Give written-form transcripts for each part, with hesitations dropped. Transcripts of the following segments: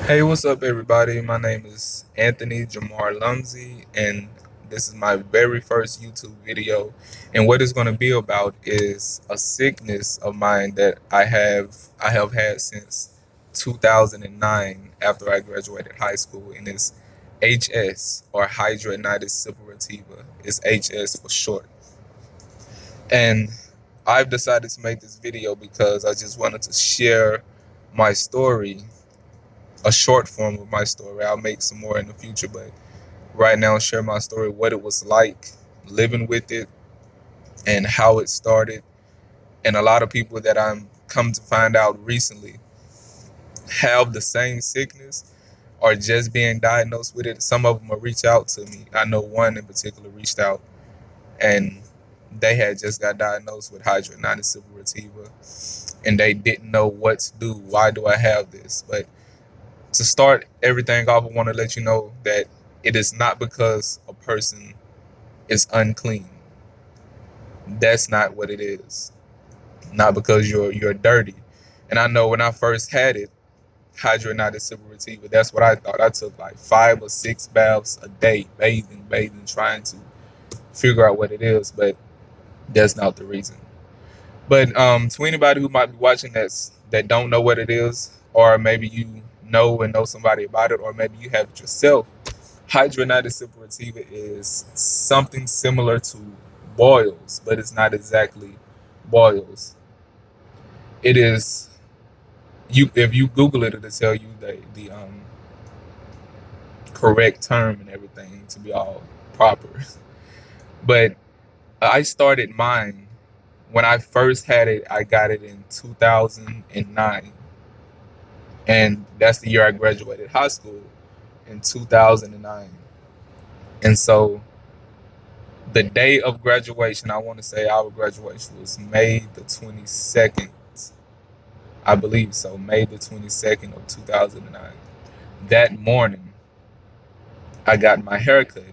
Hey, what's up, everybody? My name is Anthony Jamar Lumsey, and this is my very first YouTube video. And what it's going to be about is a sickness of mine that I have had since 2009 after I graduated high school, and it's HS or hidradenitis suppurativa. It's HS for short. And I've decided to make this video because I just wanted to share my story, a short form of my story. I'll make some more in the future, but right now, share my story, what it was like living with it, and how it started. And a lot of people that I'm come to find out recently have the same sickness or just being diagnosed with it. Some of them will reach out to me. I know one in particular reached out, and they had just got diagnosed with hidradenitis suppurativa, and they didn't know what to do. Why do I have this? But to start everything off, I want to let you know that it is not because a person is unclean. That's not what it is. Not because you're dirty. And I know when I first had it, hidradenitis suppurativa, that's what I thought. I took like 5 or 6 baths a day, bathing, trying to figure out what it is, but that's not the reason. But to anybody who might be watching that don't know what it is, or maybe you know and know somebody about it, or maybe you have it yourself, hidradenitis suppurativa is something similar to boils, but it's not exactly boils. It is you if you Google it, it'll tell you the correct term and everything to be all proper. But I started mine when I first had it. I got it in 2009, and that's the year I graduated high school in 2009. And so the day of graduation, I want to say our graduation was May the 22nd. I believe so, May the 22nd of 2009. That morning, I got my hair cut,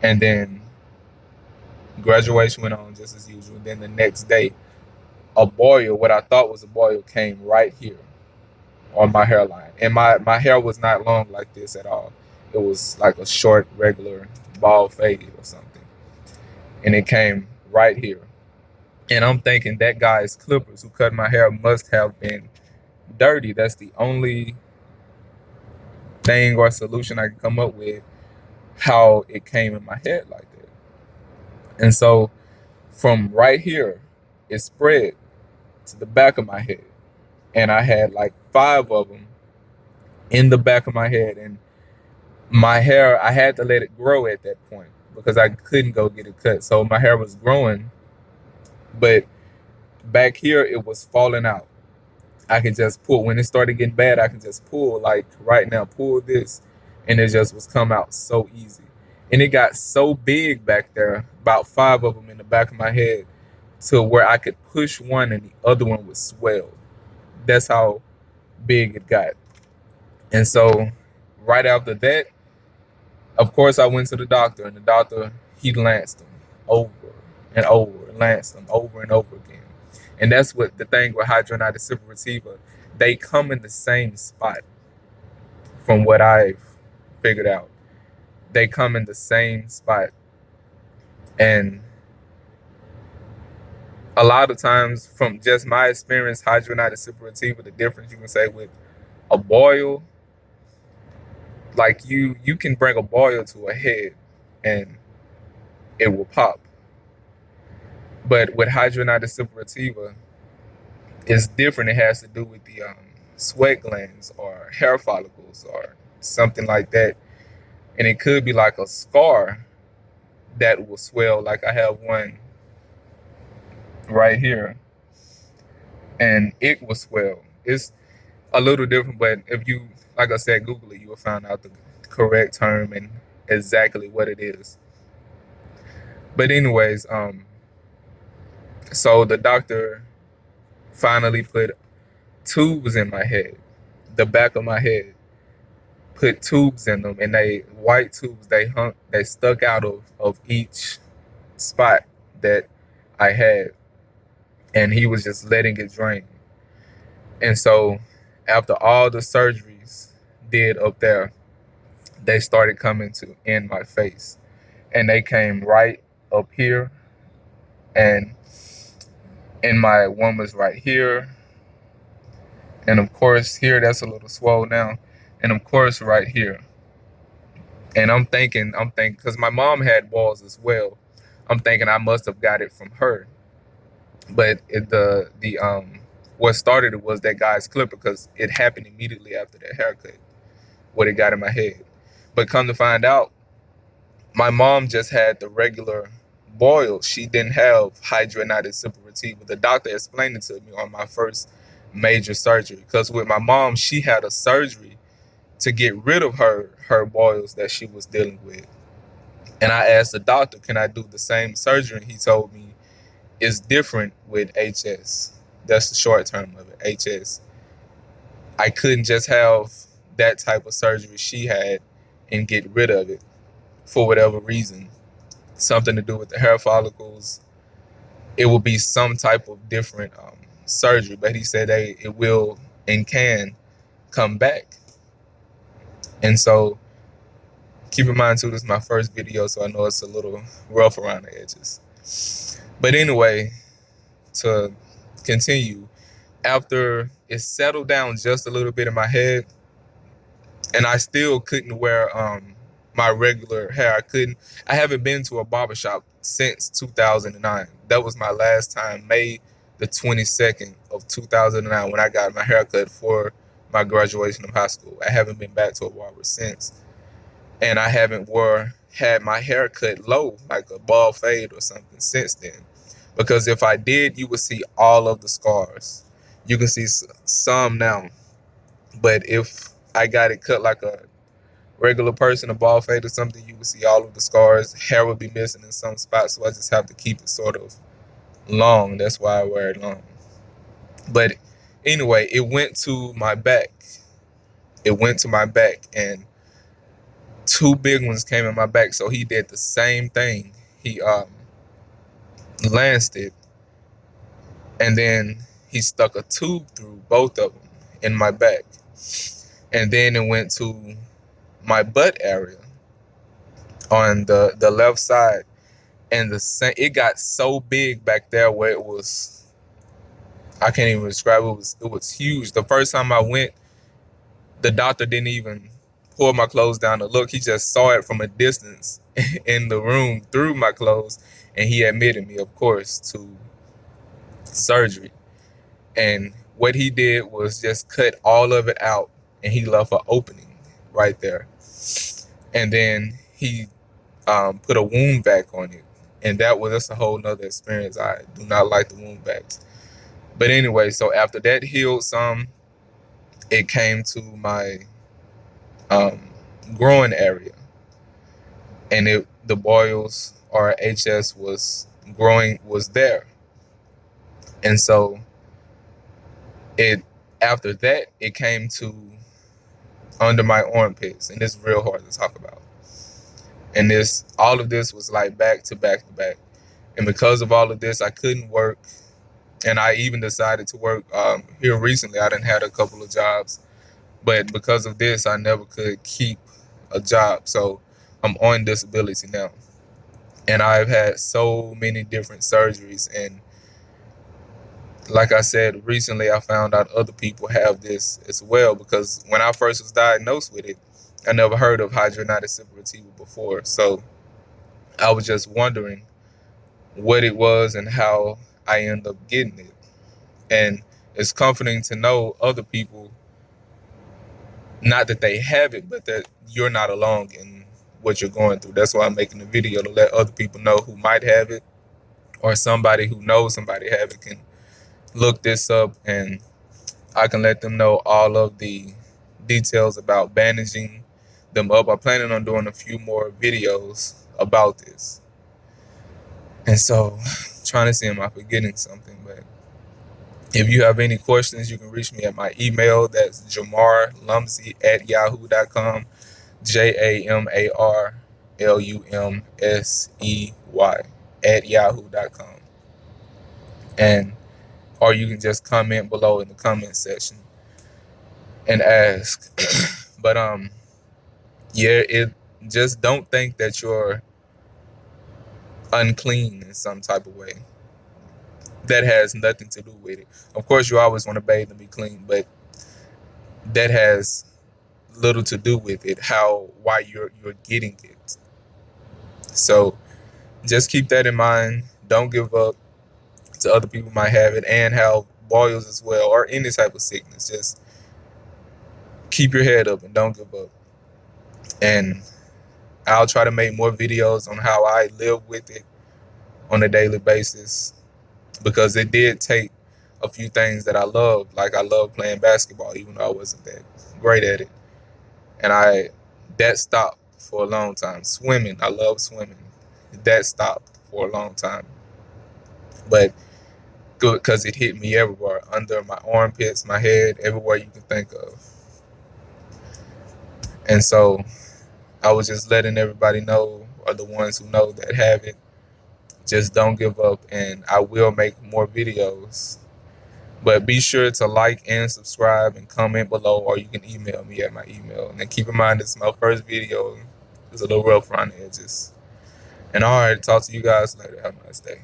and then graduation went on just as usual. Then the next day, a boil, what I thought was a boil, came right here on my hairline. And my hair was not long like this at all. It was like a short, regular, bald fade or something. And it came right here. And I'm thinking that guy's clippers who cut my hair must have been dirty. That's the only thing or solution I could come up with how it came in my head like that. And so from right here, it spread to the back of my head. And I had like 5 of them in the back of my head. And my hair, I had to let it grow at that point because I couldn't go get it cut. So my hair was growing, but back here, it was falling out. I could just pull. When it started getting bad, I could just pull, like right now, pull this, and it just was come out so easy. And it got so big back there, about 5 of them in the back of my head, to where I could push one and the other one would swell. That's how big it got. And so right after that, of course, I went to the doctor, and the doctor, he lanced them over and over, lanced them over and over again. And that's what the thing with hidradenitis suppurativa, they come in the same spot from what I've figured out. They come in the same spot. And a lot of times, from just my experience, hidradenitis suppurativa, the difference you can say with a boil, like you can bring a boil to a head and it will pop. But with hidradenitis suppurativa, it's different. It has to do with the sweat glands or hair follicles or something like that. And it could be like a scar that will swell. Like I have one right here, and it will swell. It's a little different, but if you, like I said, Google it, you will find out the correct term and exactly what it is. But anyways, so the doctor finally put tubes in my head, the back of my head, put tubes in them, and they white tubes. They stuck out of each spot that I had, and he was just letting it drain. And so, after all the surgeries, did up there, they started coming to in my face. And they came right up here, and in my one was right here. And of course, here that's a little swole now. And of course, right here. And I'm thinking, because my mom had balls as well. I'm thinking I must have got it from her. But what started it was that guy's clipper, because it happened immediately after that haircut, what it got in my head. But come to find out, my mom just had the regular boils. She didn't have hidradenitis suppurativa. The doctor explained it to me on my first major surgery. Because with my mom, she had a surgery to get rid of her boils that she was dealing with. And I asked the doctor, can I do the same surgery? And he told me it's different with HS. That's the short term of it, HS. I couldn't just have that type of surgery she had and get rid of it for whatever reason. Something to do with the hair follicles. It will be some type of different surgery, but he said it will and can come back. And so keep in mind too, this is my first video, so I know it's a little rough around the edges. But anyway, to continue, after it settled down just a little bit in my head, and I still couldn't wear my regular hair. I haven't been to a barbershop since 2009. That was my last time, May the 22nd of 2009, when I got my haircut for my graduation of high school. I haven't been back to a barber since. And I haven't had my hair cut low, like a bald fade or something, since then. Because if I did, you would see all of the scars. You can see some now. But if I got it cut like a regular person, a bald fade or something, you would see all of the scars. Hair would be missing in some spots, so I just have to keep it sort of long. That's why I wear it long. But anyway, it went to my back. And two big ones came in my back. So he did the same thing. He lanced it, and then he stuck a tube through both of them in my back. And then it went to my butt area on the left side. And it got so big back there where it was, I can't even describe it. It was huge. The first time I went, the doctor didn't even pull my clothes down to look. He just saw it from a distance in the room through my clothes, and he admitted me, of course, to surgery. And what he did was just cut all of it out, and he left an opening right there. And then he put a wound vac on it, and that's a whole nother experience. I do not like the wound vacs. But anyway, so after that healed some, it came to my growing area, and the boils or HS was there. And so after that, it came to under my armpits, and it's real hard to talk about. And all of this was like back to back to back. And because of all of this, I couldn't work. And I even decided to work here recently. I done had a couple of jobs, but because of this, I never could keep a job. So I'm on disability now. And I've had so many different surgeries. And like I said, recently I found out other people have this as well, because when I first was diagnosed with it, I never heard of hidradenitis suppurativa before. So I was just wondering what it was and how I ended up getting it. And it's comforting to know other people, not that they have it, but that you're not alone in what you're going through. That's why I'm making the video, to let other people know who might have it, or somebody who knows somebody have it can look this up, and I can let them know all of the details about bandaging them up. I'm planning on doing a few more videos about this. And so, trying to see am I forgetting something, but if you have any questions, you can reach me at my email. That's jamarlumsey@yahoo.com, JamarLumsey@yahoo.com. And or you can just comment below in the comment section and ask. But yeah, it just don't think that you're unclean in some type of way. That has nothing to do with it. Of course, you always want to bathe and be clean, but that has little to do with it. Why you're getting it. So just keep that in mind. Don't give up to other people might have it and have boils as well, or any type of sickness. Just keep your head up and don't give up. And I'll try to make more videos on how I live with it on a daily basis, because it did take a few things that I loved. Like I love playing basketball, even though I wasn't that great at it. And that stopped for a long time. Swimming, I love swimming. That stopped for a long time. But good, because it hit me everywhere, under my armpits, my head, everywhere you can think of. And so I was just letting everybody know, or the ones who know that have it, just don't give up. And I will make more videos. But be sure to like and subscribe and comment below, or you can email me at my email. And then keep in mind, this is my first video. It's a little rough around the edges. And all right, talk to you guys later. Have a nice day.